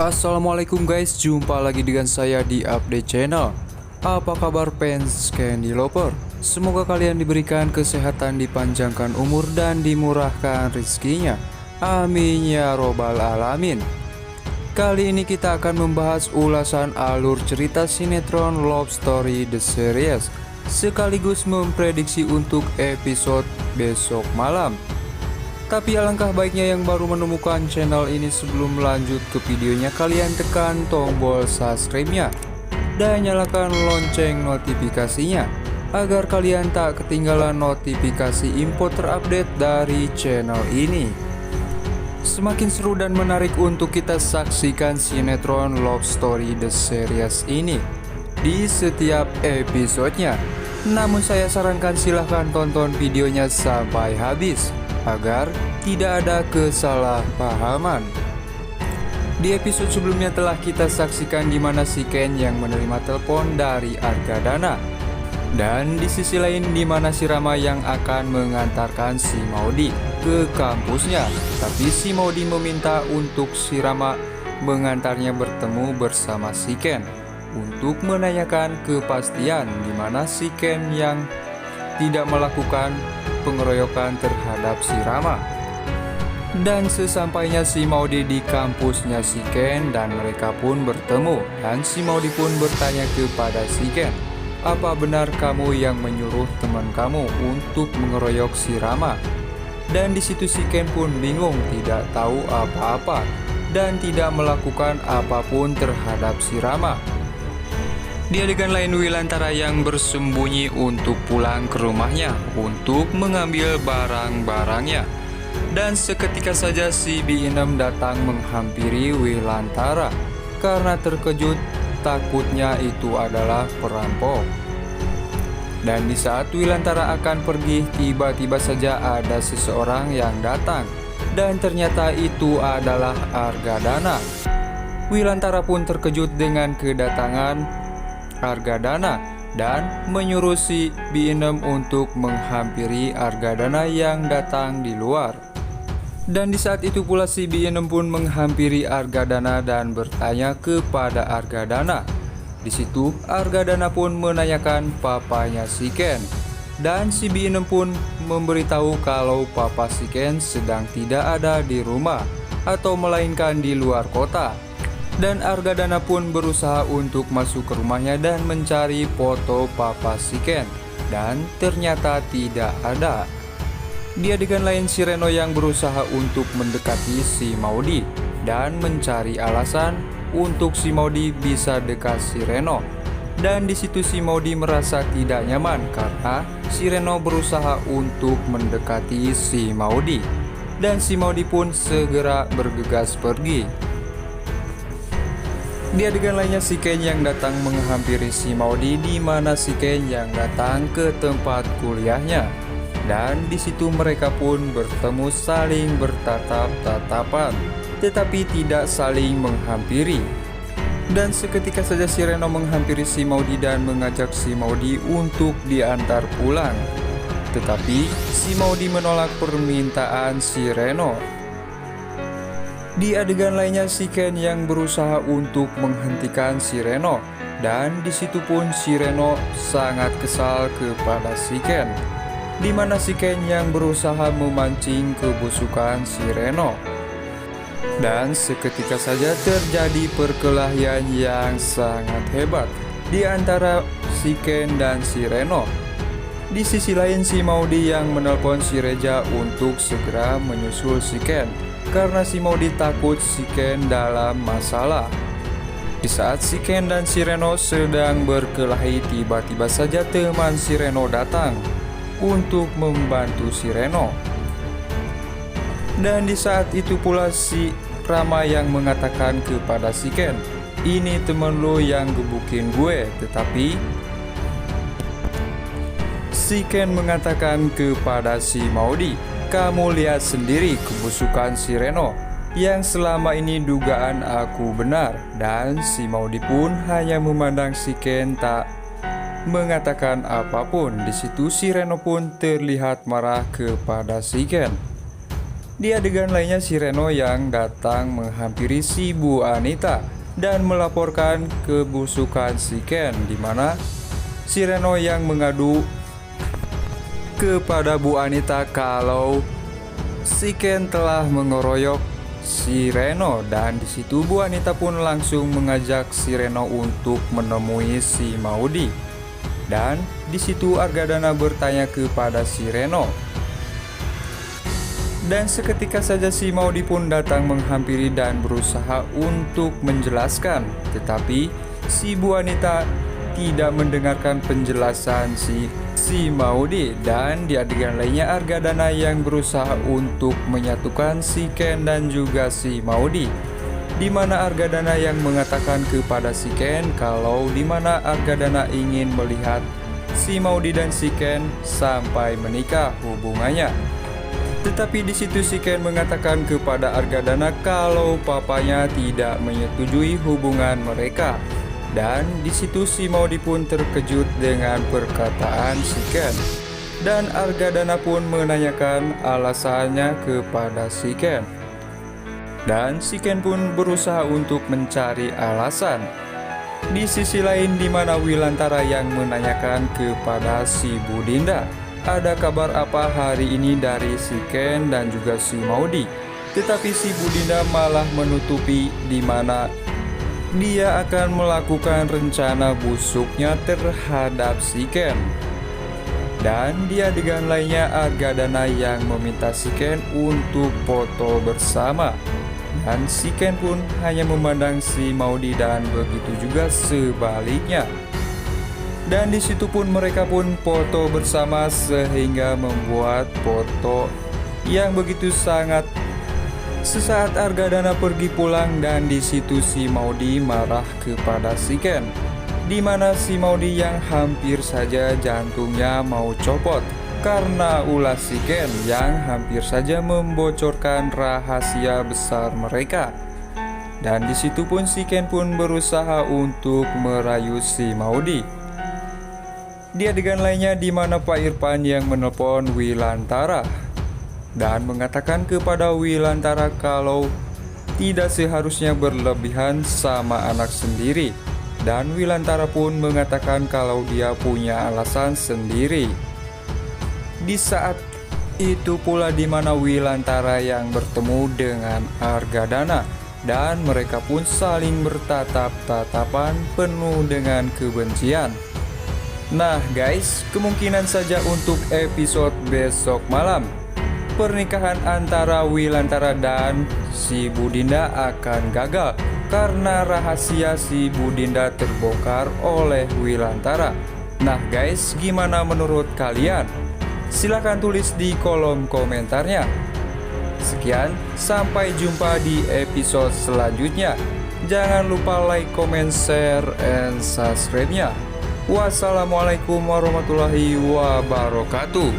Assalamualaikum guys, jumpa lagi dengan saya di Update Channel. Apa kabar fans Candy Lover? Semoga kalian diberikan kesehatan, dipanjangkan umur, dan dimurahkan rezekinya. Amin ya robbal alamin. Kali ini kita akan membahas ulasan alur cerita sinetron Love Story The Series, sekaligus memprediksi untuk episode besok malam. Tapi alangkah baiknya yang baru menemukan channel ini, sebelum lanjut ke videonya, kalian tekan tombol subscribe-nya dan nyalakan lonceng notifikasinya agar kalian tak ketinggalan notifikasi info terupdate dari channel ini. Semakin seru dan menarik untuk kita saksikan sinetron Love Story The Series ini di setiap episodenya. Namun saya sarankan silahkan tonton videonya sampai habis agar tidak ada kesalahpahaman. Di episode sebelumnya telah kita saksikan di mana si Ken yang menerima telepon dari Argadana, dan di sisi lain di mana si Rama yang akan mengantarkan si Maudy ke kampusnya. Tapi si Maudy meminta untuk si Rama mengantarnya bertemu bersama si Ken untuk menanyakan kepastian di mana si Ken yang tidak melakukan pengeroyokan terhadap si Rama. Dan sesampainya si Maudy di kampusnya si Ken dan mereka pun bertemu, dan si Maudy pun bertanya kepada si Ken, "Apa benar kamu yang menyuruh teman kamu untuk mengeroyok si Rama?" Dan di situ si Ken pun bingung, tidak tahu apa-apa dan tidak melakukan apapun terhadap si Rama. Di adegan lain, Wilantara yang bersembunyi untuk pulang ke rumahnya untuk mengambil barang-barangnya. Dan seketika saja si Binem datang menghampiri Wilantara karena terkejut, takutnya itu adalah perampok. Dan di saat Wilantara akan pergi, tiba-tiba saja ada seseorang yang datang, dan ternyata itu adalah Argadana. Wilantara pun terkejut dengan kedatangan Argadana dan menyuruh si Binem untuk menghampiri Argadana yang datang di luar. Dan di saat itu pula si Binem pun menghampiri Argadana dan bertanya kepada Argadana. Di situ Argadana pun menanyakan papanya si Ken, dan si Binem pun memberitahu kalau papa si Ken sedang tidak ada di rumah atau melainkan di luar kota. Dan Argadana pun berusaha untuk masuk ke rumahnya dan mencari foto papa si Ken, dan ternyata tidak ada. Di adegan lain, si Reno yang berusaha untuk mendekati si Maudy dan mencari alasan untuk si Maudy bisa dekat si Reno. Dan di situ si Maudy merasa tidak nyaman karena si Reno berusaha untuk mendekati si Maudy, dan si Maudy pun segera bergegas pergi. Di adegan lainnya, si Ken yang datang menghampiri si Maudy, di mana si Ken yang datang ke tempat kuliahnya. Dan di situ mereka pun bertemu saling bertatap-tatapan, tetapi tidak saling menghampiri. Dan seketika saja si Reno menghampiri si Maudy dan mengajak si Maudy untuk diantar pulang. Tetapi si Maudy menolak permintaan si Reno. Di adegan lainnya, si Ken yang berusaha untuk menghentikan si Reno, dan di situ pun si Reno sangat kesal kepada si Ken, di mana si Ken yang berusaha memancing kebusukan si Reno. Dan seketika saja terjadi perkelahian yang sangat hebat di antara si Ken dan si Reno. Di sisi lain, si Maudy yang menelpon si Reja untuk segera menyusul si Ken karena si Maudy takut si Ken dalam masalah. Di saat si Ken dan si Reno sedang berkelahi, tiba-tiba saja teman si Reno datang untuk membantu si Reno. Dan di saat itu pula si Rama yang mengatakan kepada si Ken, "Ini temen lo yang gebukin gue." Tetapi si Ken mengatakan kepada si Maudy, "Kamu lihat sendiri kebusukan si Reno, yang selama ini dugaan aku benar." Dan si Maudy pun hanya memandang si Ken, tak mengatakan apapun. Di situ si Reno pun terlihat marah kepada si Ken. Di adegan lainnya si Reno yang datang menghampiri si Bu Anita dan melaporkan kebusukan si Ken, di mana si Reno yang mengadu kepada Bu Anita kalau si Ken telah mengeroyok si Reno, dan di situ Bu Anita pun langsung mengajak si Reno untuk menemui si Maudy. Dan di situ Argadana bertanya kepada si Reno. Dan seketika saja si Maudy pun datang menghampiri dan berusaha untuk menjelaskan, tetapi si Bu Anita tidak mendengarkan penjelasan si Maudy. Dan di adegan lainnya Argadana yang berusaha untuk menyatukan si Ken dan juga si Maudy, di mana Argadana yang mengatakan kepada si Ken kalau di mana Argadana ingin melihat si Maudy dan si Ken sampai menikah hubungannya. Tetapi di situ si Ken mengatakan kepada Argadana kalau papanya tidak menyetujui hubungan mereka. Dan di situ si Maudy pun terkejut dengan perkataan si Ken. Dan Argadana pun menanyakan alasannya kepada si Ken. Dan si Ken pun berusaha untuk mencari alasan. Di sisi lain di mana Wilantara yang menanyakan kepada si Budinda, ada kabar apa hari ini dari si Ken dan juga si Maudy. Tetapi si Budinda malah menutupi di mana dia akan melakukan rencana busuknya terhadap si Ken. Dan di adegan lainnya Argadana yang meminta si Ken untuk foto bersama. Dan si Ken pun hanya memandang si Maudy dan begitu juga sebaliknya. Dan di situ pun mereka pun foto bersama sehingga membuat foto yang begitu sangat. Sesaat Argadana pergi pulang dan di situ si Maudy marah kepada si Ken, di mana si Maudy yang hampir saja jantungnya mau copot karena ulah si Ken yang hampir saja membocorkan rahasia besar mereka. Dan di situ pun si Ken pun berusaha untuk merayu si Maudy. Di adegan lainnya di mana Pak Irfan yang menelpon Wilantara dan mengatakan kepada Wilantara kalau tidak seharusnya berlebihan sama anak sendiri. Dan Wilantara pun mengatakan kalau dia punya alasan sendiri. Di saat itu pula di mana Wilantara yang bertemu dengan Argadana dan mereka pun saling bertatap-tatapan penuh dengan kebencian. Nah guys, kemungkinan saja untuk episode besok malam pernikahan antara Wilantara dan si Budinda akan gagal karena rahasia si Budinda terbongkar oleh Wilantara. Nah guys, gimana menurut kalian? Silahkan tulis di kolom komentarnya. Sekian, sampai jumpa di episode selanjutnya. Jangan lupa like, comment, share, and subscribe-nya. Wassalamualaikum warahmatullahi wabarakatuh.